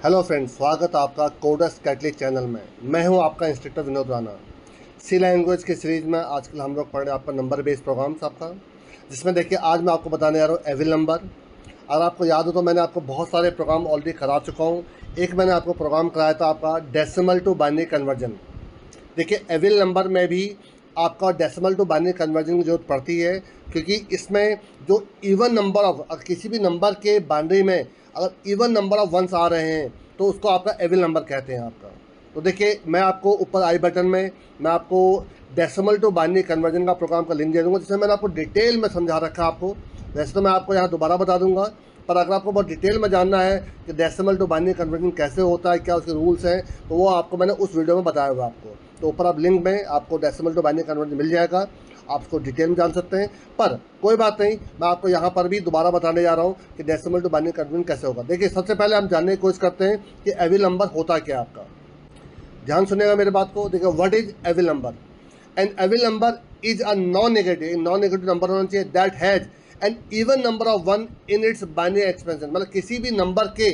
Hello friends, स्वागत है आपका कोडस कैटलिक चैनल में। मैं हूं आपका इंस्ट्रक्टर विनोद राणा। सी लैंग्वेज के सीरीज़ में आजकल हम लोग पढ़ रहे हैं आपका नंबर बेस्ड प्रोग्राम्स आपका, जिसमें देखिए आज मैं आपको बताने जा रहा हूं एविल नंबर। अगर आपको याद हो तो मैंने आपको बहुत सारे प्रोग्राम ऑलरेडी करा चुका हूँ। एक मैंने आपको प्रोग्राम कराया था आपका डेसिमल टू बाइनरी कन्वर्जन। देखिए एविल नंबर में भी आपका डेसिमल टू बाइनरी कन्वर्जन की जरूरत पड़ती है, क्योंकि इसमें जो इवन नंबर ऑफ किसी भी नंबर के बाइनरी में अगर इवन नंबर ऑफ वंस आ रहे हैं तो उसको आपका एविल नंबर कहते हैं आपका। तो देखिए मैं आपको ऊपर आई बटन में मैं आपको डेसिमल टू बाइनरी कन्वर्जन का प्रोग्राम का लिंक दे दूँगा, जिसमें मैंने आपको डिटेल में समझा रखा है आपको। वैसे तो मैं आपको यहाँ दोबारा बता दूंगा, पर अगर आपको बहुत डिटेल में जानना है कि डेसिमल टू बाइनरी कन्वर्जन कैसे होता है, क्या उसके रूल्स हैं, तो वो आपको मैंने उस वीडियो में बताया हुआ आपको। तो ऊपर आप लिंक में आपको डेसिमल टू बाइनरी कन्वर्जन मिल जाएगा, आप उसको डिटेल में जान सकते हैं। पर कोई बात नहीं, मैं आपको यहाँ पर भी दोबारा बताने जा रहा हूँ कि डेसिमल टू बाइनरी कन्वर्जन कैसे होगा। देखिए सबसे पहले हम जानने की कोशिश करते हैं कि एविल नंबर होता क्या आपका। ध्यान सुनेगा मेरे बात को। देखिए what is evil number. An evil number is a non negative number होना चाहिए that has an even number of one in its binary expansion. मतलब किसी भी नंबर के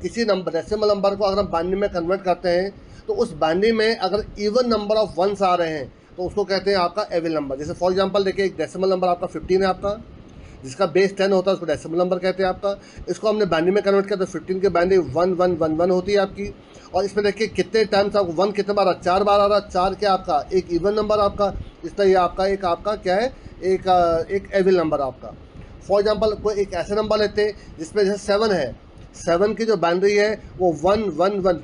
किसी नंबर डेसिमल नंबर को अगर हम बाइनरी में कन्वर्ट करते हैं तो उस बाइनरी में अगर इवन नंबर ऑफ वंस आ रहे हैं तो उसको कहते हैं आपका एविल नंबर। जैसे फॉर एग्जांपल देखिए एक डेसिमल नंबर आपका 15 है आपका, जिसका बेस 10 होता है, उसको डेसिमल नंबर कहते हैं आपका। इसको हमने बाइनरी में कन्वर्ट किया तो 15 के बाइनरी 1111 होती है आपकी। और इसमें देखिए कितने टाइम्स आपको 1 कितने बार आ रहा है, 4 बार आ रहा है। 4 क्या आपका एक इवन नंबर आपका, इसलिए ये आपका एक आपका क्या है, एक एविल नंबर आपका। फॉर एग्जांपल कोई एक ऐसा नंबर लेते हैं जिसमें जैसे 7 है, 7 की जो बाइनरी है वो 111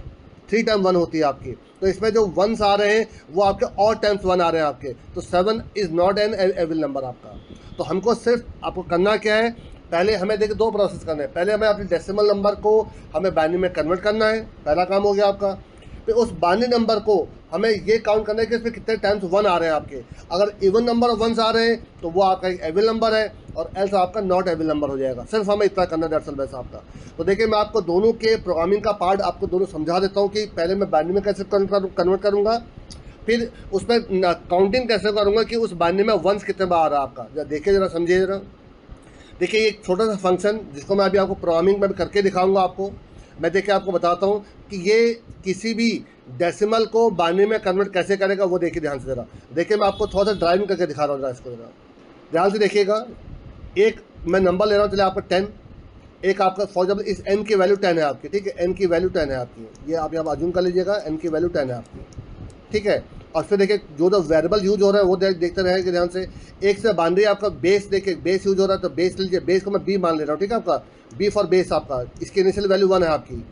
3 टाइम 1 होती है आपकी। तो इसमें जो वंस आ रहे हैं वो आपके और टाइम्स 1 आ रहे हैं आपके, तो 7 is not an evil number आपका। तो हमको सिर्फ आपको करना क्या है, पहले हमें देखिए 2 प्रोसेस करने हैं। पहले हमें अपने डेसिमल नंबर को हमें बाइनरी में कन्वर्ट करना है, पहला काम हो गया आपका। फिर उस बाइनरी नंबर को हमें ये काउंट करना है कि इसमें कितने टाइम्स 1 आ रहे हैं आपके। अगर इवन नंबर ऑफ वंस आ रहे हैं तो वो आपका एक एविल नंबर है, और एल्स आपका नॉट एविल नंबर हो जाएगा। सिर्फ हमें इतना करना है दरअसल वैसा आपका। तो देखिए मैं आपको दोनों के प्रोग्रामिंग का पार्ट आपको दोनों समझा देता हूँ कि पहले मैं बाइनरी में कैसे कन्वर्ट करूँगा, फिर उसमें काउंटिंग कैसे करूँगा कि उस बाइनरी में वंस कितने बार आ रहा है आपका। देखिए ज़रा समझिए ज़रा। देखिए एक छोटा सा फंक्शन जिसको मैं अभी आपको प्रोग्रामिंग में भी करके दिखाऊंगा आपको। मैं देखिए आपको बताता हूँ कि ये किसी भी डेसिमल को बाइनरी में कन्वर्ट कैसे करेगा, वो देखिए ध्यान से ज़रा। देखिए मैं आपको थोड़ा सा ड्राइविंग करके दिखा रहा हूँ, इसको ज़रा ध्यान से देखिएगा। एक मैं नंबर ले रहा हूँ, चलिए आपका 10। एक आपका फॉर एग्जाम्पल इस n की वैल्यू 10 है आपकी, ठीक है, n की वैल्यू 10 है आपकी। ये आप यहाँ अज्यूम कर लीजिएगा, n की वैल्यू 10 है आपकी, ठीक है। और फिर देखिए जो वेरिएबल यूज हो रहा है वो देखते रहेंगे ध्यान से। एक से बाइनरी आपका बेस, देखिए बेस यूज हो रहा है तो बेस लीजिए, बेस को मैं b मान ले रहा हूँ, ठीक है आपका, b फॉर बेस आपका। इसकी इनिशियल वैल्यू 1 है आपकी,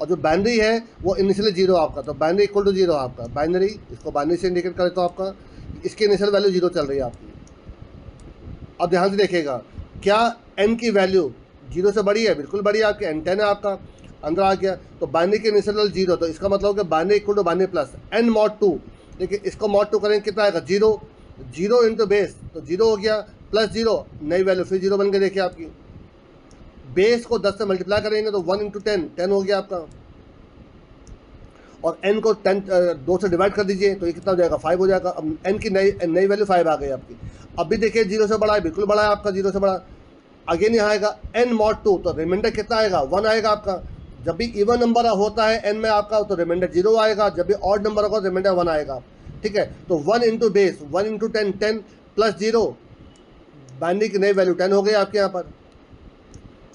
और जो बाइनरी है वो इनिशियली 0 आपका, तो बाइनरी इक्वल टू 0 आपका। बाइनरी इसको बाइनरी से इंडिकेट करे तो आपका इसकी इनिशियल वैल्यू 0 चल रही है आपकी। अब ध्यान से देखिएगा, क्या n की वैल्यू 0 से बड़ी है, बिल्कुल बड़ी है आपकी, n 10 है आपका, अंदर आ गया तो बाइनरी की इनिशियल वैल्यू 0, तो इसका मतलब कि binary equal to binary plus n mod 2। देखिए इसको mod 2 करेंगे कितना आएगा, 0, 0 इंटू बेस तो 0 हो गया, प्लस 0 नई वैल्यू फिर 0 बन के देखिए आपकी। बेस को 10 से मल्टीप्लाई करेंगे तो 1 इंटू 10 10 हो गया आपका, और n को 2 से डिवाइड कर दीजिए तो ये कितना हो जाएगा, 5 हो जाएगा। अब n की नई वैल्यू 5 आ गई आपकी। अब भी देखिए 0 से बड़ा है, बिल्कुल बड़ा है आपका, 0 से बड़ा। अगेन यहाँ आएगा n mod 2, तो रिमाइंडर कितना आएगा, 1 आएगा आपका। जब भी इवन नंबर होता है n में आपका तो रिमाइंडर 0 आएगा, जब भी ऑड नंबर होगा रिमाइंडर 1 आएगा, ठीक है। तो 1 into base 1 into 10 10 plus 0, binary की नई वैल्यू 10 हो गई आपके यहाँ पर।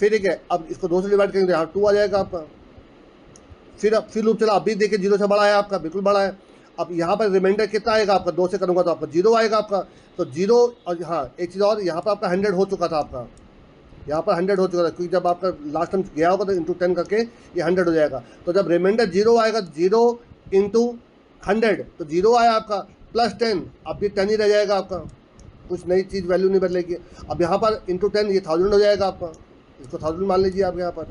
फिर ठीक है, अब इसको 2 से डिवाइड करेंगे तो यहाँ 2 आ जाएगा आपका। फिर लूप चला, अभी देखिए 0 से बड़ा है आपका, बिल्कुल बड़ा है। अब यहाँ पर रिमाइंडर कितना आएगा आपका, 2 से करूँगा तो आपका 0 आएगा आपका, तो 0। और हाँ एक चीज़ और, यहाँ पर आपका 100 हो चुका था आपका, यहाँ पर 100 हो चुका था, क्योंकि जब आपका लास्ट टाइम गया होगा तो इंटू 10 करके ये 100 हो जाएगा। तो जब रिमाइंडर 0 आएगा, 0 इंटू 100 तो 0 आया आपका, प्लस 10, अब ये 10 ही रह जाएगा आपका, कुछ नई चीज़ वैल्यू नहीं बदलेगी। अब यहाँ पर इंटू 10 ये 1000 हो जाएगा आपका, इसको 1000 मान लीजिए आप यहाँ पर,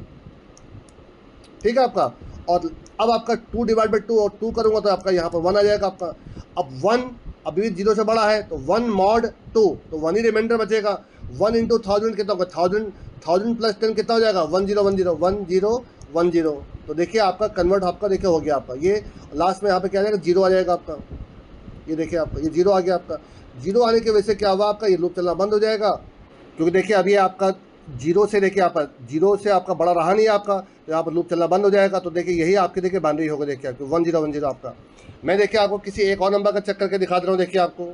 ठीक है आपका। और अब आपका 2 डिवाइड बाई 2 और 2 करूँगा तो आपका यहाँ पर 1 आ जाएगा आपका। अब 1 अभी 0 से बड़ा है तो 1 mod 2, तो 1 ही रिमाइंडर बचेगा। 1 इंटू 1000 कितना होगा, 1000 प्लस 10 कितना हो जाएगा, 1010 तो देखिए आपका कन्वर्ट आपका देखिए हो गया आपका। ये लास्ट में यहाँ पे क्या आ जाएगा, 0 आ जाएगा आपका। ये देखिए आपका ये 0 आ गया आपका। 0 आने की वजह से क्या हुआ आपका, ये लूप चलना बंद हो जाएगा, क्योंकि देखिए अभी आपका जीरो से देखिए यहाँ पर जीरो से आपका बड़ा रहा नहीं आपका, तो यहाँ पर लूप चलना बंद हो जाएगा। तो देखिए यही आपकी देखिए बाइनरी होगा, देखिए आपको 1010 आपका। मैं देखिए आपको किसी एक और नंबर का चेक करके दिखा दे रहा हूँ। देखिए आपको,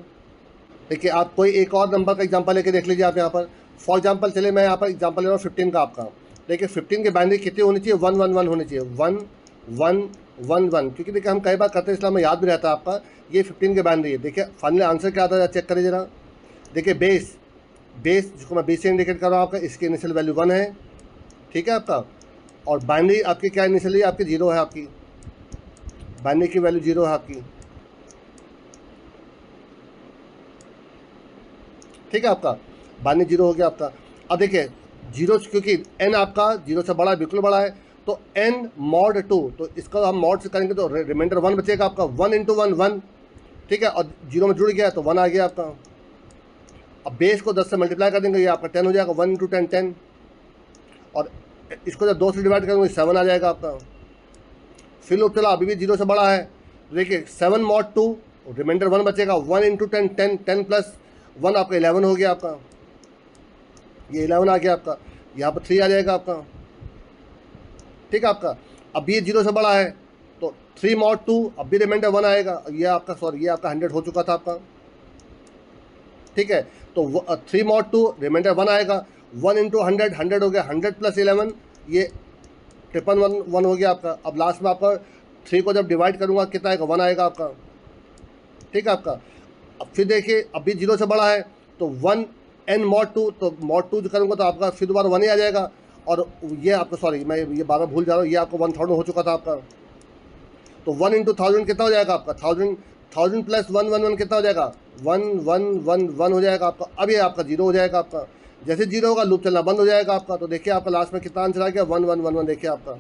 देखिए आप कोई एक और नंबर का एग्जांपल लेके देख लीजिए आप यहाँ पर। फॉर एग्जांपल चले मैं यहाँ पर एग्जांपल ले रहा हूँ 15 का आपका। देखिए 15 की बाइनरी कितनी होनी चाहिए, 111 होनी चाहिए, 1111, क्योंकि देखिए हम कई बार करते हैं इसलिए हमें याद भी रहता है आपका। ये 15 की बाइनरी है। देखिए फाइनल आंसर क्या आता है चेक करिए जरा। देखिए बेस जिसको मैं बेस से इंडिकेट कर रहा हूँ आपका, इसकी इनिशियल वैल्यू 1 है, ठीक है आपका। और बाइनरी आपकी क्या इनिशियली आपकी 0 है, आपकी बाइनरी की वैल्यू 0 है आपकी, ठीक है आपका। बाइनरी 0 हो गया आपका। अब देखिए 0 क्योंकि n आपका 0 से बड़ा है, बिल्कुल बड़ा है, तो n mod 2, तो इसका हम मॉड से करेंगे तो रिमाइंडर 1 बचेगा आपका। 1 × 1 1, ठीक है, और 0 में जुड़ गया तो 1 आ गया आपका। अब बेस को 10 से मल्टीप्लाई कर देंगे, ये आपका 10 हो जाएगा, 1 × 10 10, और इसको जब 2 से डिवाइड करेंगे 7 आ जाएगा आपका। फिर लूप चला, अभी भी 0 से बड़ा है, तो देखिए 7 mod 2, रिमाइंडर 1 बचेगा, 1 × 10 10, 10 + 1 आपका 11 हो गया आपका, ये 11 आ गया आपका। यहाँ पर 3 आ जाएगा आपका, ठीक है आपका। अब ये 0 से बड़ा है तो 3 mod 2, अब भी रिमाइंडर 1 आएगा, ये आपका सॉरी ये आपका 100 हो चुका था आपका, ठीक है। तो 3 mod 2 रिमाइंडर 1 आएगा, 1 × 100 100 हो गया, 100 + 11 ये 111 हो गया आपका। अब लास्ट में आपका 3 को जब डिवाइड करूँगा कितना आएगा, 1 आएगा आपका, ठीक है आपका। अब फिर देखिए अभी 0 से बड़ा है तो 1 n mod 2, तो mod 2 जो करूँगा तो आपका फिर दोबारा 1 ही आ जाएगा। और ये आपका सॉरी मैं ये बार बार भूल जा रहा हूँ, ये आपको 1000 हो चुका था आपका। तो 1 × 1000 कितना हो जाएगा आपका, 1000 + 1 1 1 कितना हो जाएगा, 1 1 1 1 हो जाएगा आपका। अब ये आपका 0 हो जाएगा आपका। जैसे 0 होगा लूप चलना बंद हो जाएगा आपका। तो देखिए आपका लास्ट में कितना आंसर आ गया, 1 1 1 1, देखिए आपका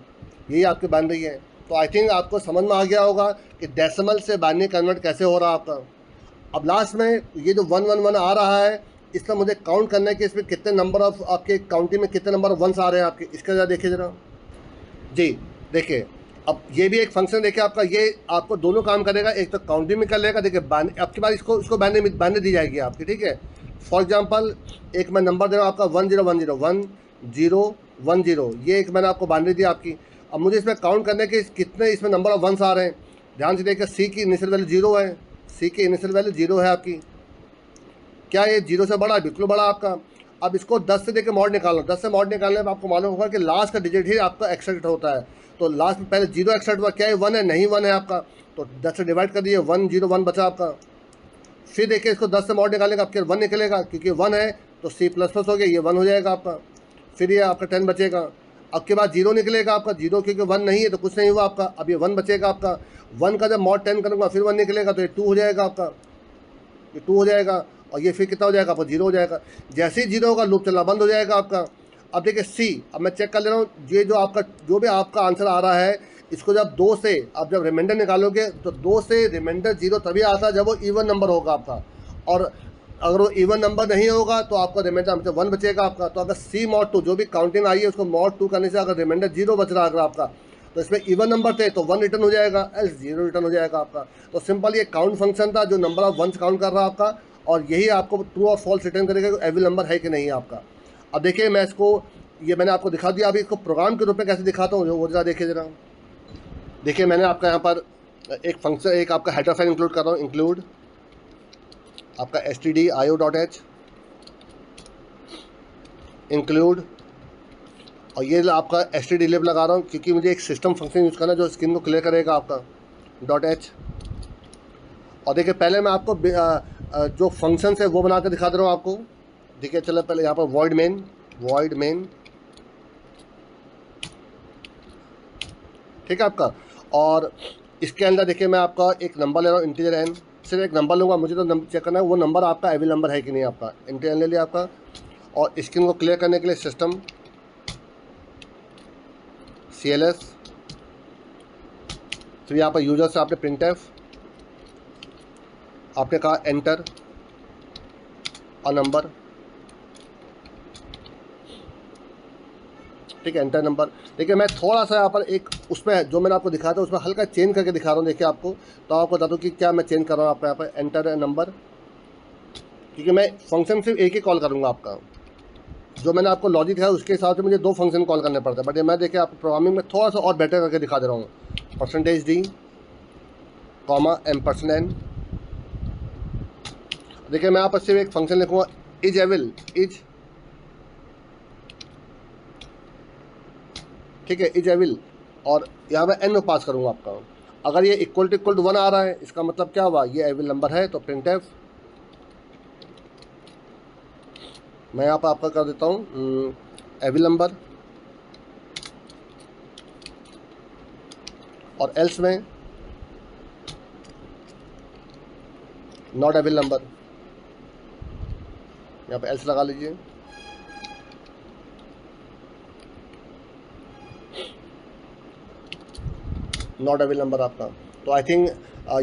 यही आपकी बाइनरी है। तो आई थिंक आपको समझ में आ गया होगा कि डेसिमल से बाइनरी कन्वर्ट कैसे हो रहा है आपका। अब लास्ट में ये जो 1 1 1 आ रहा है, इसका मुझे काउंट करना है कि इसमें कितने नंबर ऑफ आपके काउंटिंग में कितने नंबर ऑफ वंस आ रहे हैं आपके, इसका ज़रा देखिए ज़रा जी। देखिए अब ये भी एक फंक्शन देखिए आपका, ये आपको दोनों काम करेगा, एक तो काउंटिंग में कर लेगा। देखिए आपके पास इसको बाइनरी दी जाएगी आपकी, ठीक है। फॉर एग्जांपल एक मैं नंबर दे रहा हूँ आपका 1010 ये एक मैंने आपको बाइनरी दी आपकी। अब मुझे इसमें काउंट करने के कितने इसमें नंबर ऑफ वंस आ रहे हैं। ध्यान से देखिए सी की इनिशियल वैल्यू 0 है, सी की इनिशियल वैल्यू 0 है आपकी। क्या ये 0 से बड़ा है, बिल्कुल बड़ा आपका। अब इसको 10 से देके मॉड निकालो, 10 से मॉड निकालने में आपको मालूम होगा कि लास्ट का डिजिट ही आपका एक्सट्रैक्ट होता है। तो लास्ट में पहले 0 एक्सट्रैक्ट हुआ, क्या ये 1 है, नहीं 1 है आपका। तो 10 से डिवाइड कर दिए, 1 0 1 बचा आपका। फिर देखिए इसको 10 से मॉड निकालने का आपके 1 निकलेगा, क्योंकि 1 है तो C++ हो गया, ये 1 हो जाएगा आपका। फिर ये आपका 10 बचेगा। अब के बाद 0 निकलेगा आपका, 0 क्योंकि 1 नहीं है तो कुछ नहीं हुआ आपका। अब ये 1 बचेगा आपका, 1 का जब मॉड 10 करूँगा फिर 1 निकलेगा, तो ये 2 हो जाएगा आपका, ये 2 हो जाएगा। और ये फिर कितना हो जाएगा आपका, 0 हो जाएगा। जैसे ही 0 होगा लूप चलना बंद हो जाएगा आपका। अब देखिए सी, अब मैं चेक कर ले रहा हूँ, ये जो भी आपका आंसर आ रहा है, इसको जब 2 से आप जब रिमाइंडर निकालोगे तो 2 से रिमाइंडर 0 तभी आता है जब वो इवन नंबर होगा आपका। और अगर वो इवन नंबर नहीं होगा तो आपका रिमाइंडर 1 बचेगा आपका। तो अगर C mod 2 जो भी काउंटिंग आई है उसको mod 2 करने से अगर रिमाइंडर 0 बच रहा है अगर आपका, तो इसमें इवन नंबर थे तो 1 रिटर्न हो जाएगा, एल्स 0 रिटर्न हो जाएगा आपका। तो सिंपल ये काउंट फंक्शन था जो नंबर ऑफ वंस काउंट कर रहा है आपका, और यही आपको ट्रू और फॉल्स रिटर्न करेगा कि एवरी नंबर है कि नहीं आपका। अब देखिए मैं इसको ये मैंने आपको दिखा दिया, अभी इसको प्रोग्राम के रूप में कैसे दिखाता हूँ वो जरा देखिए जरा। देखिए मैंने आपका यहाँ पर एक फंक्शन, एक आपका हेडर फाइल इंक्लूड कर रहा हूँ, इंक्लूड आपका stdio.h इंक्लूड, और ये आपका stdlib लगा रहा हूँ क्योंकि मुझे एक सिस्टम फंक्शन यूज़ करना है जो स्क्रीन को क्लियर करेगा आपका .h। और देखिए पहले मैं आपको जो फंक्शन है वो बना कर दिखा दे रहा हूँ आपको। देखिए चलो पहले यहाँ पर void main ठीक है आपका। और इसके अंदर देखिए मैं आपका एक नंबर ले रहा हूँ, इंटीजर n, सिर्फ एक नंबर लूँगा, मुझे तो चेक करना है वो नंबर आपका एवरी नंबर है कि नहीं आपका। इंटीजर ले लिया आपका, और स्क्रीन को क्लियर करने के लिए सिस्टम CLS, फिर यहाँ पर यूजर से आपने printf, आपने कहा एंटर और नंबर, ठीक है, एंटर नंबर। देखिए मैं थोड़ा सा यहाँ पर एक उसमें जो मैंने आपको दिखाया था उसमें हल्का चेंज करके दिखा रहा हूँ। देखिए आपको तो आपको बता दूँ कि क्या मैं चेंज कर रहा हूँ आपको यहाँ पर एंटर नंबर, क्योंकि मैं फंक्शन सिर्फ एक ही कॉल करूँगा आपका। जो मैंने आपको लॉजिक है उसके हिसाब से मुझे 2 फंक्शन कॉल करने पड़ते हैं, बट ये मैं देखिए आपको प्रोग्रामिंग में थोड़ा सा और बेटर करके दिखा दे रहा हूँ। %d comma $n। देखिए मैं यहाँ पर सिर्फ एक फंक्शन लिखूँगा इज एविल इज, ठीक है, इज एविल, और यहाँ मैं n में पास करूँगा आपका। अगर ये इक्वल टू 1 आ रहा है, इसका मतलब क्या हुआ, ये एविल नंबर है, तो printf मैं यहाँ पर आपका कर देता हूँ एविल नंबर, और एल्स में नॉट एविल नंबर, यहाँ पे एल्स लगा लीजिए। नॉट एविल नंबर आपका, तो आई थिंक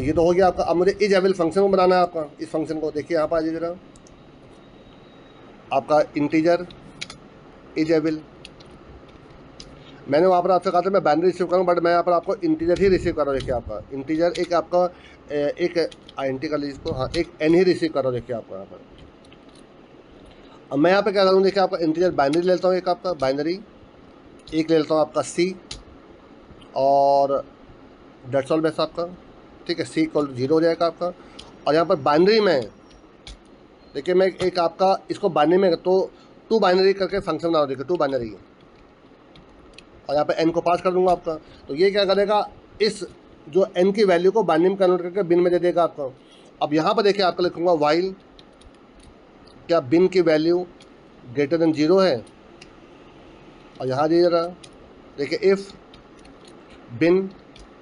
ये तो हो गया आपका। अब मुझे इज एविल फंक्शन को बनाना है आपका। इस फंक्शन को देखिए यहाँ पर आ जाइए जरा, आपका इंटीजर इज एविल, मैंने वहाँ पर आपसे कहा था मैं बाइनरी रिसीव करूँ, बट मैं यहाँ पर आपको इंटीजर ही रिसीव कर रहा हूँ। देखिए आपका इंटीजर एक आपका एक आईएनटी का लीजिए इसको, हाँ एक एन ही रिसीव कर रहा हूँ। देखिए आपको यहाँ पर अब मैं यहाँ पे क्या करूँ, देखिए आपका इंटीजर बाइनरी ले लेता हूँ, एक आपका बाइनरी एक ले लेता हूँ आपका सी, और डेट्स ऑल बेस आपका, ठीक है, सी इक्वल 0 हो जाएगा आपका। और यहाँ पर बाइनरी में देखिए मैं एक आपका इसको बाइनरी में तो 2 बाइनरी करके फंक्शन बना रहा हूँ। देखिए 2 बाइनरी, और यहाँ पे n को पास कर दूंगा आपका। तो ये क्या करेगा, इस जो n की वैल्यू को बाइनरी में कन्वर्ट करके बिन में दे देगा आपका। अब यहाँ पर देखिए आपका लिखूंगा वाइल, क्या बिन की वैल्यू ग्रेटर देन 0 है, और यहाँ दे जरा देखिए इफ़ बिन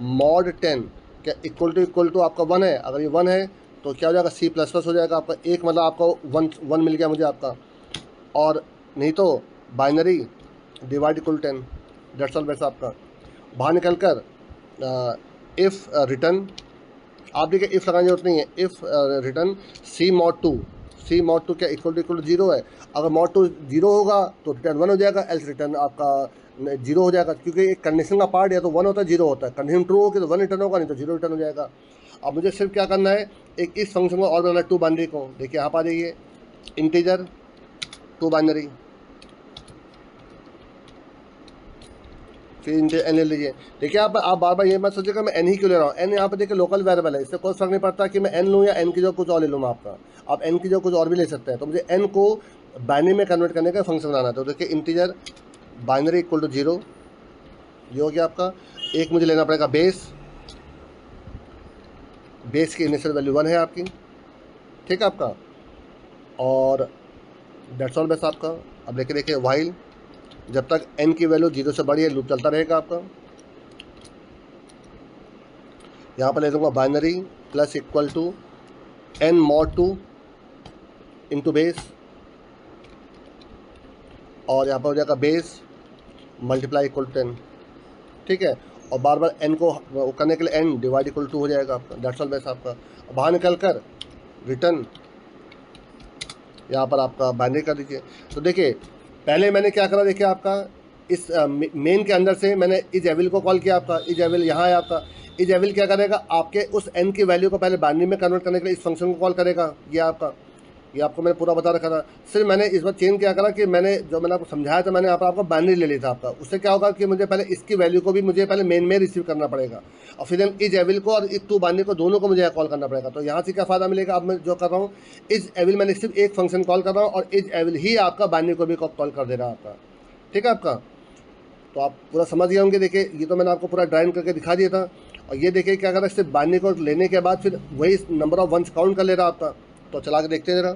मॉड 10 क्या इक्वल टू आपका 1 है। अगर ये 1 है तो क्या हो जाएगा, C++ हो जाएगा आपका। एक मतलब आपको 1 मिल गया मुझे आपका, और नहीं तो binary divide equal 10, that's all base आपका। बाहर निकल कर इफ़ रिटर्न, आप देखिए इफ़ लगाने की जरूरत नहीं है, if return C mod 2, C mod 2 क्या इक्वल टू 0 है। अगर mod 2 0 होगा तो रिटर्न 1 हो जाएगा, एल्स रिटर्न आपका 0 हो जाएगा, क्योंकि एक कंडीशन का पार्ट या तो 1 होता है 0 होता है। कंडीशन ट्रू होगी तो 1 रिटर्न होगा, नहीं तो 0 रिटर्न हो जाएगा। अब मुझे सिर्फ क्या करना है, एक इस फंक्शन को और बनाना है 2 बाइनरी को। देखिए यहाँ पर आ जाइए इंटीजर 2 बाइनरी, फिर इंटीजर एन ले लीजिए। देखिए आप बार बार ये मत सोचिएगा मैं एन ही क्यों ले रहा हूँ। एन यहाँ पे देखिए लोकल वेरिएबल है, इससे कोई फर्क नहीं पड़ता कि मैं एन लूँ या एन की जो कुछ और ले लूँ आपका। आप एन की जो कुछ और भी ले सकते हैं। तो मुझे एन को बाइनरी में कन्वर्ट करने का फंक्शन बनाना है। तो देखिए इंटीजर बाइनरी इक्वल टू 0, ये हो गया आपका। एक मुझे लेना पड़ेगा बेस, बेस की इनिशियल वैल्यू 1 है आपकी, ठीक है आपका, और डेट्स ऑल बेस आपका। अब लेके देखिए वाइल, जब तक n की वैल्यू 0 से बड़ी है लूप चलता रहेगा आपका। यहाँ पर ले दूंगा binary plus equal to n mod 2 into base, और यहाँ पर हो जाएगा बेस मल्टीप्लाई इक्वल टू 10, ठीक है। और बार बार n को करने के लिए n डिवाइड इक्वल टू हो जाएगा आपका, डेट्स ऑल बेस आपका। बाहर निकल कर रिटर्न यहाँ पर आपका बाइनरी कर दीजिए। तो देखिए पहले मैंने क्या करा, देखिए आपका इस मेन के अंदर से मैंने इज एविल को कॉल किया आपका। इज एविल यहाँ है आपका। इज एविल क्या करेगा, आपके उस n की वैल्यू को पहले बाइनरी में कन्वर्ट करने के लिए इस फंक्शन को कॉल करेगा। ये आपका, ये आपको मैंने पूरा बता रखा था। सिर्फ मैंने इस बार चेंज क्या करा कि मैंने जो मैंने आपको समझाया था, मैंने यहाँ पर आपको बाइनरी ले लिया था आपका। उससे क्या होगा कि मुझे पहले इसकी वैल्यू को भी मुझे पहले मेन में रिसीव करना पड़ेगा, और फिर इज एविल को और इज 2 बाइनरी को दोनों को मुझे कॉल करना पड़ेगा। तो यहाँ से क्या फ़ायदा मिलेगा, अब मैं जो कर रहा हूँ इज एविल मैंने सिर्फ एक फंक्शन कॉल कर रहा हूँ, और इज एविल ही आपका बाइनरी को भी कॉल कर दे रहा है आपका, ठीक है आपका। तो आप पूरा समझ गए होंगे। देखिए ये तो मैंने आपको पूरा ड्राइंग करके दिखा दिया था। और ये देखिए क्या कर रहा है, सिर्फ बाइनरी को लेने के बाद फिर वही नंबर ऑफ वंस काउंट कर ले रहा आपका। तो चला के देखते जरा,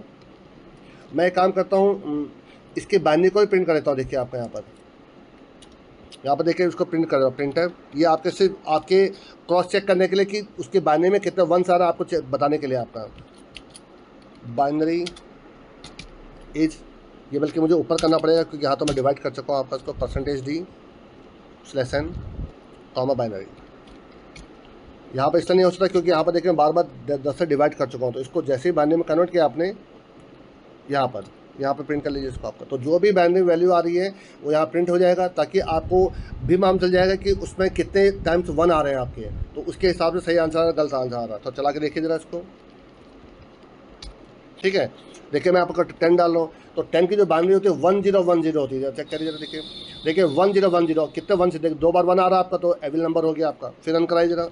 मैं एक काम करता हूँ, इसके बाइनरी को भी प्रिंट कर देता हूँ। देखिए आपका यहाँ पर देखिए उसको प्रिंट कर रहा हूँ, प्रिंट है। ये आपके सिर्फ आपके क्रॉस चेक करने के लिए कि उसके बाइनरी में कितना वंस आ रहा है, आपको बताने के लिए आपका बाइनरी इज, ये बल्कि मुझे ऊपर करना पड़ेगा क्योंकि यहाँ तो मैं डिवाइड कर चुका हूँ आपका इसको %d/n कॉमा बाइनरी। यहाँ पर इसलिए नहीं हो सकता क्योंकि यहाँ पर देखिए बार बार 10 से डिवाइड कर चुका हूँ। तो इसको जैसे ही बाइनरी में कन्वर्ट किया आपने, यहाँ पर प्रिंट कर लीजिए इसको आपका। तो जो भी बाइनरी वैल्यू आ रही है वो यहाँ प्रिंट हो जाएगा, ताकि आपको भी मालूम चल जाएगा कि उसमें कितने टाइम्स 1 आ रहे हैं आपके। तो उसके हिसाब से सही आंसर आ रहा है, गलत आंसर आ रहा है। तो चला के देखिए ज़रा इसको। ठीक है। देखिए मैं आपको 10 डाल रहा हूँ, तो 10 की जो बाइनरी होती है 1010 होती है। चेक करिए जरा, देखिए देखिए 1010 कितने 1 से, देखिए 2 बार 1 आ रहा है आपका, तो एविल नंबर हो गया आपका। फिर रन कराइए जरा,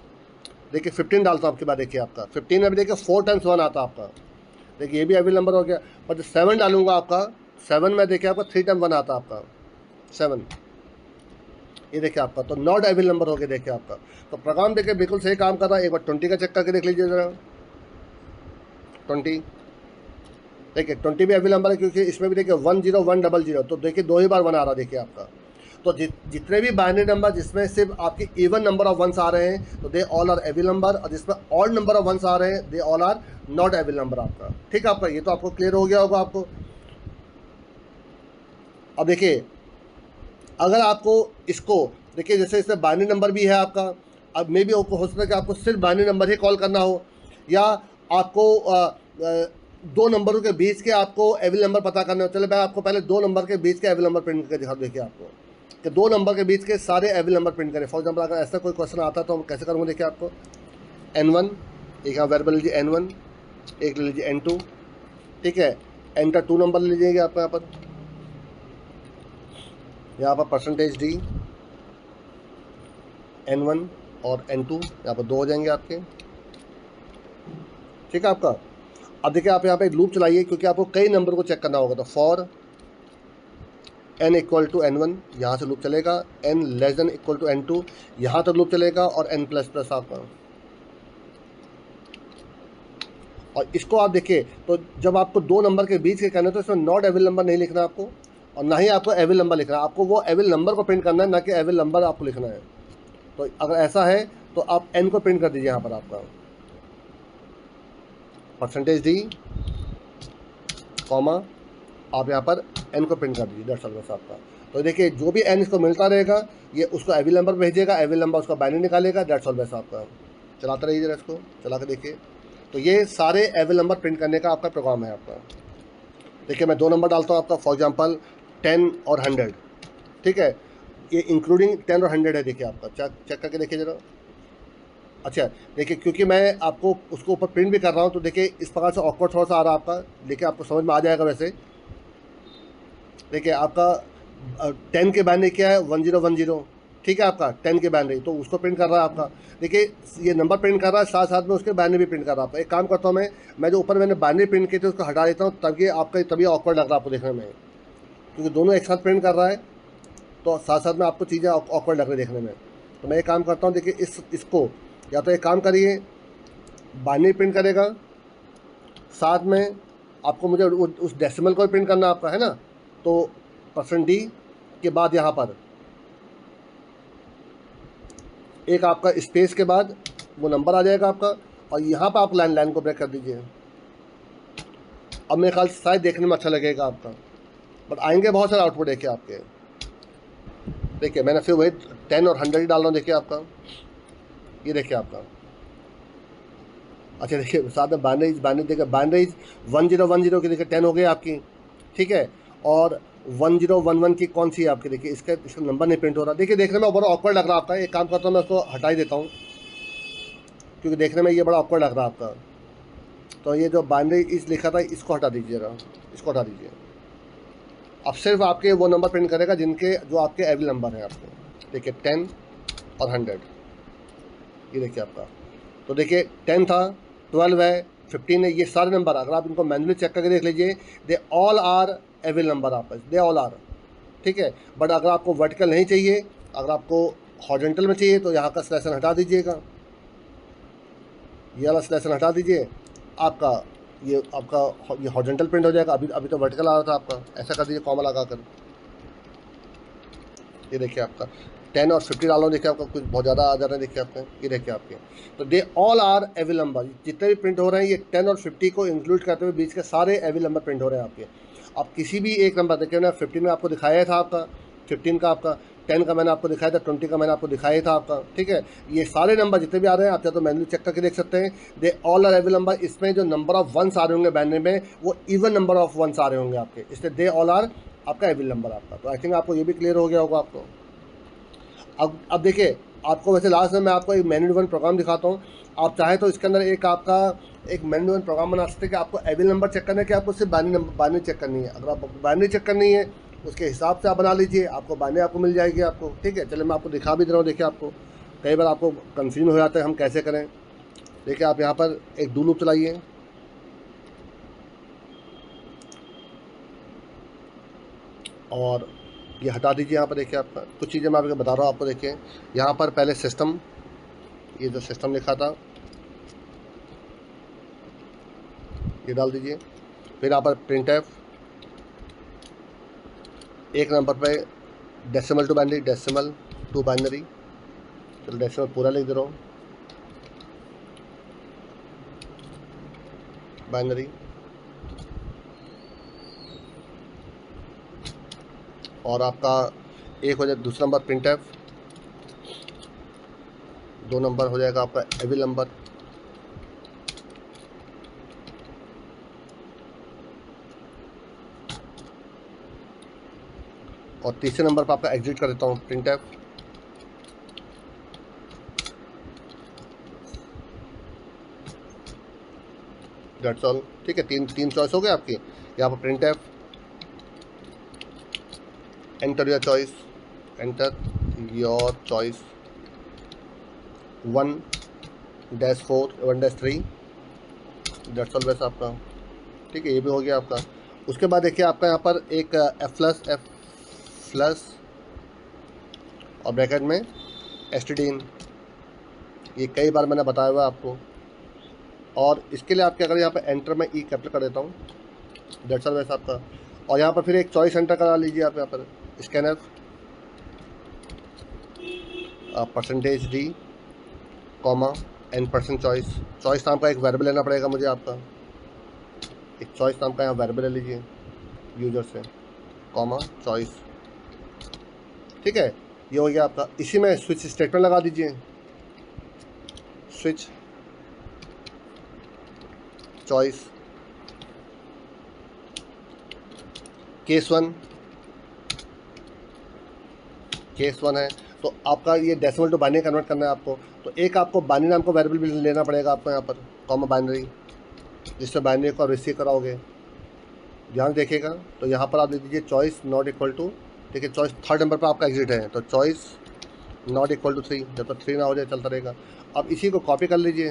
देखिए 15 डालता हूँ आपके बाद, देखिए आपका 15 में भी देखिए 4 टाइम्स 1 आता है आपका, देखिए ये भी एविल नंबर हो गया। और जो 7 डालूंगा आपका, 7 में देखिए आपका 3 टाइम 1 आता है आपका 7, ये देखिए आपका तो नॉट एविल नंबर हो गया। देखिए आपका तो प्रोग्राम देखिए बिल्कुल सही काम कर रहा है। एक बार 20 का चेक करके देख लीजिए जरा, 20 देखिए 20 भी एविल नंबर है, क्योंकि इसमें भी देखिए 10100, तो देखिए 2 ही बार 1 आ रहा है देखिए आपका। तो जितने भी बाइनरी नंबर जिसमें सिर्फ आपके इवन नंबर ऑफ वंस आ रहे हैं, तो they all are evil number, और जिसमें ऑड नंबर ऑफ वंस आ रहे हैं, they all are not evil number आपका। ठीक है आपका, ये तो आपको क्लियर हो गया होगा आपको। अब देखिए अगर आपको इसको देखिए, जैसे इसमें बाइनरी नंबर भी है आपका, अब मे भी हो सकता है कि आपको सिर्फ बाइनरी नंबर ही कॉल करना हो, या आपको दो नंबरों के बीच के आपको एविल नंबर पता करना हो। चलो मैं आपको पहले 2 नंबर के बीच के एविल नंबर प्रिंट करके दिखा, देखिए आपको कि 2 नंबर के बीच के सारे एविल नंबर प्रिंट करें। फॉर एग्जाम्पल अगर ऐसा कोई क्वेश्चन आता है तो हम कैसे करूँगा, देखिए आपको N1, एक यहाँ वेरिएबल लीजिए N1, एक ले लीजिए N2, ठीक है, N का 2 नंबर ले लीजिएगा आप यहाँ पर %D N1 और N2 यहाँ पर 2 हो जाएंगे आपके। ठीक है आपका। अब देखिए आप यहाँ पे एक लूप चलाइए, क्योंकि आपको कई नंबर को चेक करना होगा, तो for n equal to N1 यहाँ से लूप चलेगा, n less than equal to N2 यहाँ तक लूप चलेगा, और n प्लस प्लस आपका। और इसको आप देखिए, तो जब आपको 2 नंबर के बीच के करना है तो इसमें नॉट एविल नंबर नहीं लिखना आपको, और ना ही आपको एविल नंबर लिखना है। आपको वो एविल नंबर को प्रिंट करना है, ना कि एविल नंबर आपको लिखना है। तो अगर ऐसा है तो आप n को प्रिंट कर दीजिए यहाँ पर आपका %D कॉमा, आप यहाँ पर n को प्रिंट कर दीजिए, दैट्स ऑल बस आपका। तो देखिए जो भी n इसको मिलता रहेगा, ये उसको एविल नंबर भेजेगा, एविल नंबर उसका बाइनरी निकालेगा, दैट्स ऑल बस आपका। चलाते रहिए जरा, इसको चला के देखिए। तो ये सारे एविल नंबर प्रिंट करने का आपका प्रोग्राम है आपका। देखिए मैं 2 नंबर डालता हूँ आपका, फॉर एग्जांपल 10 और 100, ठीक है, ये इंक्लूडिंग 10 और 100 है। देखिए आपका चेक करके देखिए जरा। अच्छा देखिए, क्योंकि मैं आपको उसको ऊपर प्रिंट भी कर रहा हूँ, तो देखिए इस प्रकार से ऑकवर्ड थोड़ा सा आ रहा है आपका, देखिए आपको समझ में आ जाएगा वैसे। देखिए आपका 10 के बाइनरी क्या है, 1010, ठीक है आपका 10 के बाइनरी, तो उसको प्रिंट कर रहा है आपका। देखिए ये नंबर प्रिंट कर रहा है, साथ साथ में उसके बाइनरी भी प्रिंट कर रहा है आपका। एक काम करता हूँ मैं जो ऊपर मैंने बाइनरी प्रिंट की थी उसको हटा देता हूँ, तभी आपका तभी ऑकवर्ड लग रहा है आपको देखने में, क्योंकि दोनों एक साथ प्रिंट कर रहा है, तो साथ साथ में आपको चीज़ें ऑकवर्ड लग रही है देखने में। तो मैं एक काम करता हूँ, देखिए इसको या तो एक काम करिए, बाइनरी प्रिंट करेगा, साथ में आपको मुझे उस डेसिमल को प्रिंट करना आपका है ना, तो %D के बाद यहाँ पर एक आपका स्पेस के बाद वो नंबर आ जाएगा आपका, और यहाँ पर आप लाइन को ब्रेक कर दीजिए। अब मेरे ख्याल से शायद देखने में अच्छा लगेगा आपका, बट आएंगे बहुत सारे आउटपुट देखिए आपके। देखिए मैंने फिर वही 10 और 100 ही डाल रहा हूँ, देखिए आपका, ये देखिए आपका। अच्छा देखिए साथ में बाइनरी देखिए, बाइनरी 1010 की देखिए 10 हो गई आपकी, ठीक है, और 1011 की कौन सी है आपकी, देखिए इसका नंबर नहीं प्रिंट हो रहा। देखिए देखने में बड़ा ऑकवर्ड लग रहा है आपका। एक काम करता हूँ मैं उसको हटा ही देता हूँ, क्योंकि देखने में ये बड़ा ऑकवर्ड लग रहा है आपका। तो ये जो बाइनरी इस लिखा था इसको हटा दीजिएगा, इसको हटा दीजिए। अब सिर्फ आपके वो नंबर प्रिंट करेगा जिनके जो आपके एविल नंबर हैं आपको। देखिए 10 और 100, ये देखिए आपका। तो देखिए 10 था, 12 है, 15 है, ये सारे नंबर अगर आप इनको मैनुअली चेक करके देख लीजिए, they all are evil number आपका, दे ऑल आर, ठीक है। बट अगर आपको वर्टिकल नहीं चाहिए, अगर आपको हॉरिजॉन्टल में चाहिए, तो यहाँ का स्लैशन हटा दीजिएगा, ये वाला स्लैशन हटा दीजिए, आपका ये हॉरिजॉन्टल प्रिंट हो जाएगा। अभी तो वर्टिकल आ रहा था आपका, ऐसा कर दीजिए कॉमा लगा कर। ये देखिए आपका 10 और 50 डालो, देखिए आपका कुछ बहुत ज़्यादा आ जा रहा है, देखिए आपके, ये देखिए आपके। तो they all are evil number, जितने भी प्रिंट हो रहे हैं ये 10 और 50 को इंक्लूड करते हुए बीच के सारे एविल नंबर प्रिंट हो रहे हैं आपके। आप किसी भी एक नंबर देखिए ना, 15 में आपको दिखाया था आपका, 15 का आपका, 10 का मैंने आपको दिखाया था, 20 का मैंने आपको दिखाया था आपका, ठीक है। ये सारे नंबर जितने भी आ रहे हैं आप चाहे तो मैनुअली चेक करके देख सकते हैं, they all are evil number. इसमें जो नंबर ऑफ वंस आ रहे होंगे बाइनरी में, वो इवन नंबर ऑफ वंस आ रहे होंगे आपके, इसलिए दे ऑल आर आपका एविल नंबर आपका। तो आई थिंक आपको ये भी क्लियर हो गया होगा आपको। अब देखिए आपको वैसे लास्ट में मैं आपको एक मेन्यू ड्रिवन प्रोग्राम दिखाता हूँ। आप चाहें तो इसके अंदर एक आपका एक मेन्यू ड्रिवन प्रोग्राम बना सकते हैं कि आपको एविल नंबर चेक करना है कि आपको सिर्फ बाइनरी चेक करनी है। अगर आपको बाइनरी चेक करनी है उसके हिसाब से आप बना लीजिए, आपको बाइनरी आपको मिल जाएगी आपको। ठीक है, चलिए मैं आपको दिखा भी दे रहा हूँ। देखिए, आपको कई बार आपको कंफ्यूजन हो जाता है हम कैसे करें। देखिए, आप यहाँ पर एक डू लूप चलाइए और ये हटा दीजिए। यहाँ पर देखिए, आपका कुछ चीज़ें मैं आपको बता रहा हूँ। आपको देखिए यहाँ पर पहले सिस्टम, ये जो सिस्टम लिखा था ये डाल दीजिए। फिर यहाँ पर प्रिंट एफ, एक नंबर पे decimal to binary, decimal to binary. चलो डेसिमल पूरा लिख दे रहा हूँ, बाइनरी। और आपका एक हो जाए दूसरा नंबर प्रिंट एफ, 2 नंबर हो जाएगा आपका एविल नंबर। और तीसरे नंबर पर आपका एग्जिट कर देता हूँ प्रिंट एफ। That's all. ठीक है, तीन चॉइस हो गए आपकी। यहाँ पर print F, enter your choice, enter your choice 1-4 1-3। That's all वैसा आपका। ठीक है, ये भी हो गया आपका। उसके बाद देखिए आपका यहाँ पर एक एफ प्लस और ब्रैकेट में एस्टिडीन, ये कई बार मैंने बताया हुआ है आपको। और इसके लिए आपके अगर यहाँ पर एंटर में ई कैपिटल कर देता हूँ, दैट्स ऑल वैसा आपका। और यहाँ पर फिर एक चॉइस एंटर करा लीजिए आप। यहाँ पर scanner %d, comma n% choice नाम का एक वेरिएबल लेना पड़ेगा मुझे आपका। एक चॉइस नाम का यहाँ वेरिएबल ले लीजिए यूजर से, कॉमा चॉइस। ठीक है, ये हो गया आपका। इसी में स्विच स्टेटमेंट लगा दीजिए, स्विच चॉइस केस वन है। तो आपका ये डेसिमल टू बाइनरी कन्वर्ट करना है आपको। तो एक आपको बाइनरी नाम को वेरिएबल भी लेना पड़ेगा आपको यहाँ पर, कॉमा बाइनरी, जिससे बाइनरी को रिसीव कराओगे। ध्यान देखिएगा। तो यहाँ पर आप लिख दीजिए चॉइस नॉट इक्वल टू, देखिए चॉइस थर्ड नंबर पर आपका एग्जिट है, तो चॉइस नॉट इक्वल टू 3, जब तक 3 ना हो जाए चलता रहेगा। अब इसी को कॉपी कर लीजिए,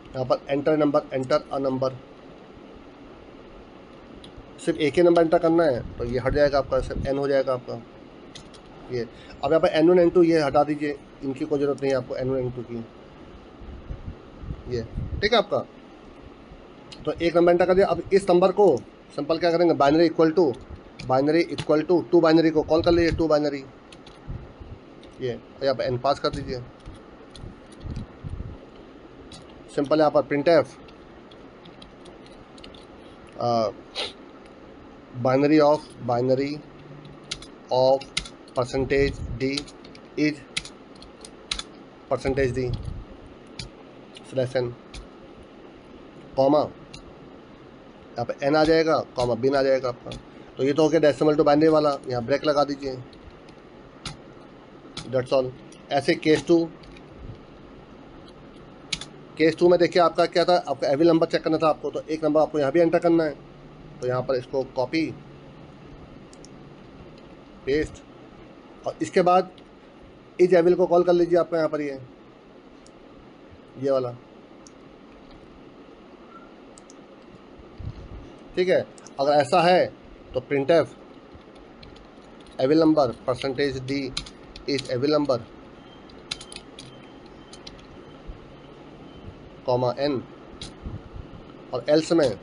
यहाँ पर एंटर अ नंबर, सिर्फ एक ही नंबर एंटर करना है। तो ये हट जाएगा आपका, सिर्फ n हो जाएगा आपका ये। अब यहाँ पर N1 N2 ये हटा दीजिए, इनकी कोई ज़रूरत नहीं है आपको N1 N2 की, ये ठीक है आपका। तो एक नंबर एंटर कर दिया। अब इस नंबर को सिंपल क्या करेंगे, binary equal to two binary को कॉल कर लीजिए, टू बाइनरी, ये यहाँ पर n पास कर दीजिए। सिंपल यहाँ पर print F binary of %d is %d slash n, comma यहाँ पे n आ जाएगा, कॉमा बिन आ जाएगा आपका। तो ये तो हो गया डेसिमल टू बाइनरी वाला, यहाँ ब्रेक लगा दीजिए, दैट्स ऑल। ऐसे केस टू में देखिए आपका क्या था, आपका एविल नंबर चेक करना था आपको। तो एक नंबर आपको यहाँ भी एंटर करना है। तो यहाँ पर इसको कॉपी पेस्ट, और इसके बाद इज एविल को कॉल कर लीजिए आपका यहाँ पर, ये वाला। ठीक है, अगर ऐसा है तो printf evil number %d is evil number, comma n, और एल्स में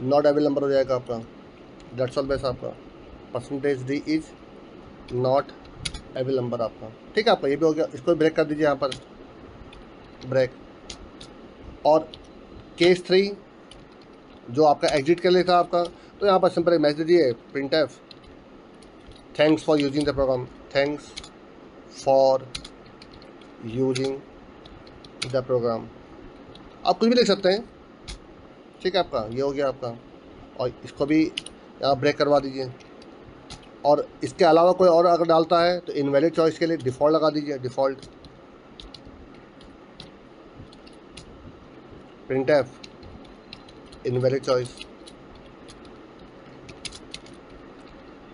नॉट एविल नंबर हो जाएगा आपका, दैट्स ऑल बेस आपका, %d is not evil number आपका। ठीक है आपका, ये भी हो गया। इसको ब्रेक कर दीजिए यहाँ पर, ब्रेक। और केस 3 जो आपका एग्जिट के लिए था आपका, तो यहाँ पर सिंपल एक मैसेज दीजिए, printf thanks for using the program, thanks for using the program. आप कुछ भी लिख सकते हैं, ठीक है आपका, ये हो गया आपका। और इसको भी आप ब्रेक करवा दीजिए। और इसके अलावा कोई और अगर डालता है तो इनवैलिड चॉइस के लिए डिफ़ॉल्ट लगा दीजिए, डिफ़ॉल्ट प्रिंटफ इनवैलिड चॉइस।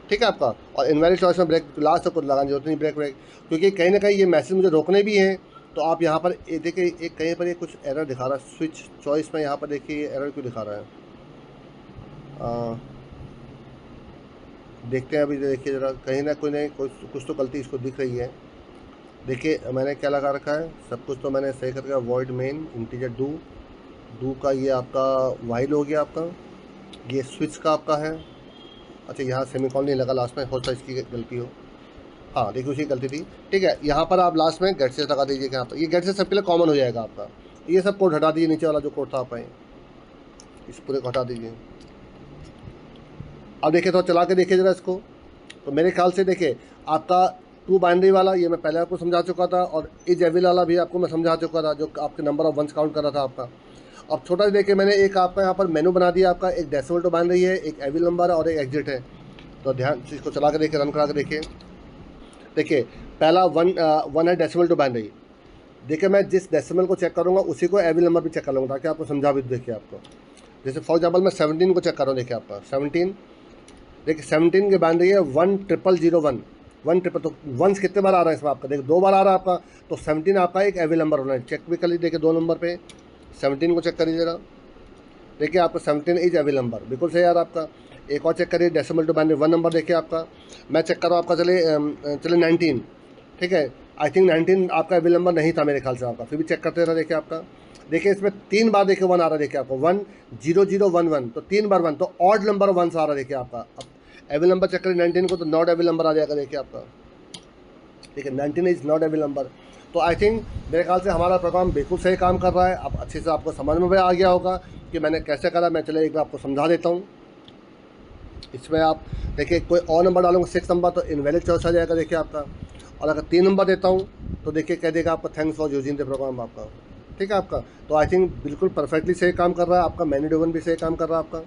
ठीक है आपका। और इनवैलिड चॉइस में ब्रेक लास्ट तक कुछ लगाने की जरूरत नहीं, ब्रेक, क्योंकि कहीं ना कहीं ये मैसेज मुझे रोकने भी हैं। तो आप यहाँ पर देखिए एक कहीं पर ये कुछ एरर दिखा रहा है स्विच चॉइस में, यहाँ पर देखिए ये एरर क्यों दिखा रहा है। देखते हैं अभी, देखिए ज़रा कहीं ना कोई नहीं कुछ तो गलती इसको दिख रही है। देखिए मैंने क्या लगा रखा है, सब कुछ तो मैंने सही करके वॉइड मेन इंटीजर डू का ये आपका वाइल हो गया आपका, ये स्विच का आपका है। अच्छा यहाँ सेमीकॉलन नहीं लगा लास्ट में, हो सकता इसकी गलती हो। हाँ देखिए उसी गलती थी। ठीक है, यहाँ पर आप लास्ट में गेट से लगा दीजिए। यहाँ पर ये गेट से सबके लिए कॉमन हो जाएगा आपका। ये सब कोड हटा दीजिए, नीचे वाला जो कोड था आप इस पूरे को हटा दीजिए। अब देखिए तो चला के देखिए ज़रा इसको। तो मेरे ख्याल से देखिए आपका टू बाइनरी वाला ये मैं पहले आपको समझा चुका था, और इज एविल वाला भी आपको मैं समझा चुका था, जो आपके नंबर ऑफ वंस काउंट कर रहा था आपका। अब छोटा सा देखिए मैंने एक आपका यहाँ पर मेनू बना दिया आपका, एक डेसिमल टू बाइनरी है, एक एविल नंबर है और एक एग्जिट है। तो ध्यान से इसको चला के देखिए, रन करा के देखिए। देखिए पहला वन है डेसिमल टू बाइनरी। देखिए मैं जिस डेसिमल को चेक करूँगा उसी को एविल नंबर भी चेक कर लूँगा, ताकि आपको समझा भी। देखिए आपको जैसे फॉर एग्जाम्पल मैं 17 को चेक कर रहा हूँ। देखिए आपका 17, देखिए 17 की बाइनरी है 10001, 1 ट्रिपल। तो वंस कितने बार आ रहा है इसमें आपका, देखिए 2 बार आ रहा है आपका। तो 17 आपका एक एविल नंबर होना है, चेक भी कर लीजिए। देखिए 2 नंबर पे 17 को चेक करिए ज़रा। देखिए आपका 17 इज एविल नंबर, बिल्कुल सही यार आपका। एक और चेक करिए डेसिमल टू बाइनरी 1 नंबर। देखिए आपका मैं चेक कर रहा हूँ आपका, चले 19। ठीक है, आई थिंक 19 आपका एविल नंबर नहीं था मेरे ख्याल से आपका, फिर भी चेक करते रहा। देखिए आपका, देखिए इसमें 3 बार देखिए 1 आ रहा है। देखिए आपको 10011, तो 3 बार 1, तो ऑड नंबर 1 आ रहा है। देखिए आपका अब एविल नंबर चेक करिए 19 को, तो नॉट एविल नंबर आ जाएगा। देखिए आपका, देखिए 19 इज नॉट एविल नंबर। तो आई थिंक मेरे ख्याल से हमारा प्रोग्राम बिल्कुल सही काम कर रहा है। अब अच्छे से आपको समझ में भी आ गया होगा कि मैंने कैसे करा। मैं चले एक बार आपको समझा देता हूँ। इसमें आप देखिए कोई और नंबर डालूंगा 6 नंबर, तो इनवैलिड चॉइस आ जाएगा। देखिए आपका, और अगर 3 नंबर देता हूँ तो देखिए कह देगा आपका thanks for using the program आपका। ठीक है आपका, तो आई थिंक बिल्कुल परफेक्टली सही काम कर रहा है आपका। मेन्यू ड्रिवन भी सही काम कर रहा है आपका।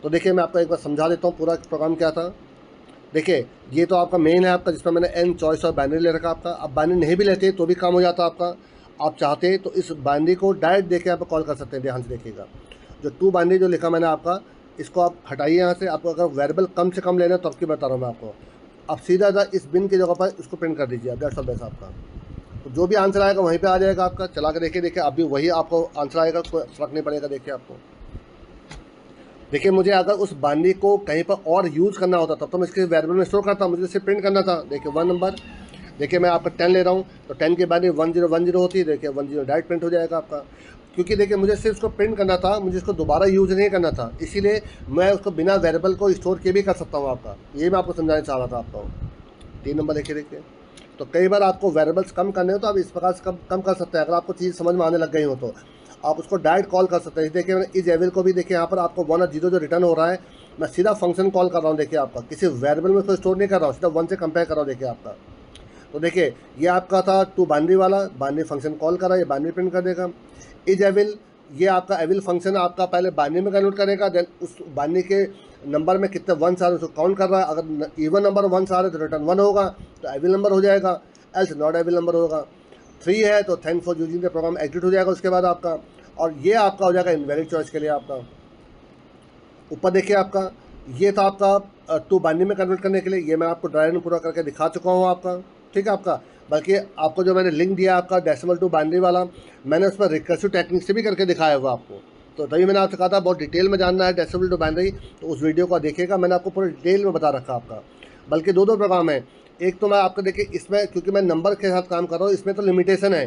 तो देखिए मैं आपको एक बार समझा देता हूँ पूरा प्रोग्राम क्या था। देखिए ये तो आपका मेन है आपका, जिसमें मैंने एन चॉइस और बाइनरी ले रखा आपका। अब बाइनरी नहीं भी लेते तो भी काम हो जाता आपका। आप चाहते तो इस बाइनरी को डायरेक्ट देके आप कॉल कर सकते हैं। ध्यान से देखिएगा, जो टू बाइनरी जो लिखा मैंने आपका, इसको आप हटाइए यहाँ से। आपको अगर वेरिएबल कम से कम लेना है तो आपकी बता रहा हूँ मैं आपको। आप सीधा इस बिन की जगह पर इसको प्रिंट कर दीजिए, दैट्स ऑल बेस्ट आपका। तो जो भी आंसर आएगा वहीं पे आ जाएगा आपका। चला के देखिए अभी वही आपको आंसर आएगा, कोई फर्क नहीं पड़ेगा। देखिए आपको, देखिए मुझे अगर उस बाइनरी को कहीं पर और यूज़ करना होता तब तो मैं इसके वेरिएबल में स्टोर करता, मुझे इसे प्रिंट करना था। देखिए 1 नंबर, देखिए मैं आपका 10 ले रहा हूँ, तो 10 की बाइनरी 1010 होती है। देखिए 10 डायरेक्ट प्रिंट हो जाएगा आपका, क्योंकि देखिए मुझे सिर्फ उसको प्रिंट करना था, मुझे इसको दोबारा यूज़ नहीं करना था। इसीलिए मैं उसको बिना वेरिएबल को स्टोर किए भी कर सकता हूँ आपका। ये मैं आपको समझाना चाह रहा था आपको। 3 नंबर देखिए। तो कई बार आपको वेरिएबल्स कम करने हो तो आप इस प्रकार से कम कर सकते हैं। अगर आपको चीज़ समझ में आने लग गई हो तो आप उसको डायरेक्ट कॉल कर सकते हैं। देखिए मैंने इज एविल को भी, देखिए यहाँ पर आपको 1 और 0 जो रिटर्न हो रहा है, मैं सीधा फंक्शन कॉल कर रहा हूँ। देखिए आपका किसी वेरिएबल में उसको स्टोर नहीं कर रहा हूँ, सीधा 1 से कंपेयर कर रहा हूँ। देखिए आपका, तो देखिए ये आपका था टू बाइनरी वाला, बाइनरी फंक्शन कॉल कर रहा है, ये बाइनरी प्रिंट कर देगा। इज एविल, ये आपका एविल फंक्शन आपका पहले बाइनरी में कन्वर्ट करेगा, देन उस बाइनरी के नंबर में कितने 1 आ रहे हैं उसको काउंट कर रहा है। अगर इवन नंबर 1 आ रहे तो रिटर्न 1 होगा, तो एविल नंबर हो जाएगा, एल्स नॉट एविल नंबर होगा। 3 है तो thanks for using the program exit हो जाएगा उसके बाद आपका। और ये आपका हो जाएगा इनवैलिड चॉइस के लिए आपका। ऊपर देखिए आपका, ये था आपका टू बाइनरी में कन्वर्ट करने के लिए, ये मैं आपको ड्राइंग पूरा करके दिखा चुका हूँ आपका। ठीक है आपका, बल्कि आपको जो मैंने लिंक दिया आपका डेसिमल टू बाइनरी वाला, मैंने उस पर रिकर्सिव टेक्निक से भी करके दिखाया हुआ आपको। तो तभी मैंने आपसे कहा था बहुत डिटेल में जानना है डेसिमल टू बाइनरी, तो उस वीडियो को देखिएगा, मैंने आपको पूरे डिटेल में बता रखा आपका। बल्कि 2 प्रोग्राम है। एक तो मैं आपको देखिए इसमें, क्योंकि मैं नंबर के साथ काम कर रहा हूँ, इसमें तो लिमिटेशन है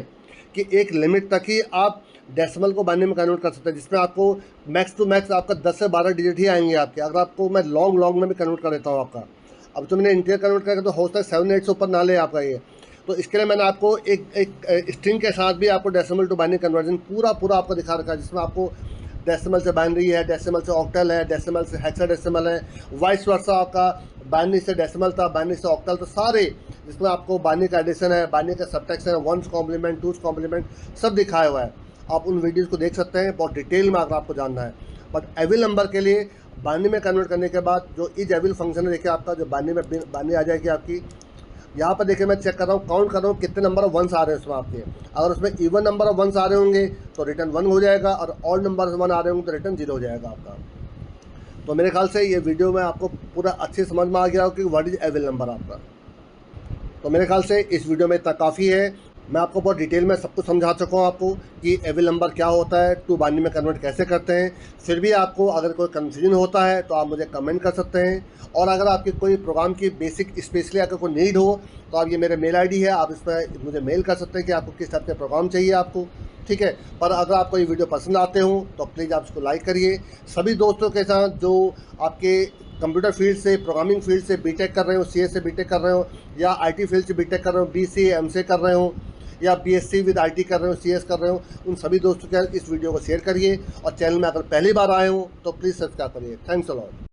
कि एक लिमिट तक ही आप डेसिमल को बाइनरी में कन्वर्ट कर सकते हैं, जिसमें आपको मैक्स टू मैक्स आपका 10 से 12 डिजिट ही आएंगे आपके। अगर आपको मैं लॉन्ग में भी कन्वर्ट कर देता हूँ आपका, अब तो मैंने इंटीजर कन्वर्ट करके तो हो सकता है 7-8 से ऊपर ना ले आपका ये। तो इसके लिए मैंने आपको एक स्ट्रिंग के साथ भी आपको डेसिमल टू बाइनरी कन्वर्जन पूरा आपको दिखा रखा है, जिसमें आपको डेसिमल से बाइनरी है, डेसिमल से ऑक्टल है, डेसिमल से हेक्साडेसिमल है, वाइस वर्सा आपका बाइनरी से डेसिमल था, बाइनरी से ऑक्टल, तो सारे जिसमें आपको बाइनरी का एडिशन है, बाइनरी का सबट्रैक्शन है, 1's कॉम्प्लीमेंट 2's कॉम्प्लीमेंट सब दिखाया हुआ है। आप उन वीडियोज़ को देख सकते हैं बहुत डिटेल में अगर आपको जानना है। बट एविल नंबर के लिए बाइनरी में कन्वर्ट करने के बाद जो इज एविल फंक्शन है, देखिए आपका जो बाइनरी आ जाएगी आपकी। यहाँ पर देखिए मैं चेक कर रहा हूँ, काउंट कर रहा हूँ कितने नंबर ऑफ वंस आ रहे हैं उसमें आपके। अगर उसमें इवन नंबर ऑफ वंस आ रहे होंगे तो रिटर्न 1 हो जाएगा, और ऑड नंबर 1 आ रहे होंगे तो रिटर्न 0 हो जाएगा आपका। तो मेरे ख्याल से ये वीडियो में आपको पूरा अच्छे समझ में आ गया हो कि व्हाट इज एविल नंबर आपका। तो मेरे ख्याल से इस वीडियो में इतना काफ़ी है। मैं आपको बहुत डिटेल में सब कुछ समझा चुका हूँ आपको कि एविल नंबर क्या होता है, टू बाइनरी में कन्वर्ट कैसे करते हैं। फिर भी आपको अगर कोई कन्फ्यूजन होता है तो आप मुझे कमेंट कर सकते हैं, और अगर आपकी कोई प्रोग्राम की बेसिक स्पेशली अगर कोई नीड हो तो आप ये मेरे मेल आईडी है, आप इस पर मुझे मेल कर सकते हैं कि आपको किस टाइप के प्रोग्राम चाहिए आपको, ठीक है। पर अगर आपको ये वीडियो पसंद आते हो तो प्लीज़ आप इसको लाइक करिए। सभी दोस्तों के साथ जो आपके कंप्यूटर फील्ड से, प्रोग्रामिंग फील्ड से बीटेक कर रहे हो, सीएस से बीटेक कर रहे हो, या आईटी फील्ड से बीटेक कर रहे हो, बीसीए एमसीए कर रहे हो, या बीएससी विद आईटी कर रहे हो, सीएस कर रहे हो, उन सभी दोस्तों के साथ इस वीडियो को शेयर करिए। और चैनल में अगर पहली बार आए हो तो प्लीज़ सब्सक्राइब करिए। Thanks a lot.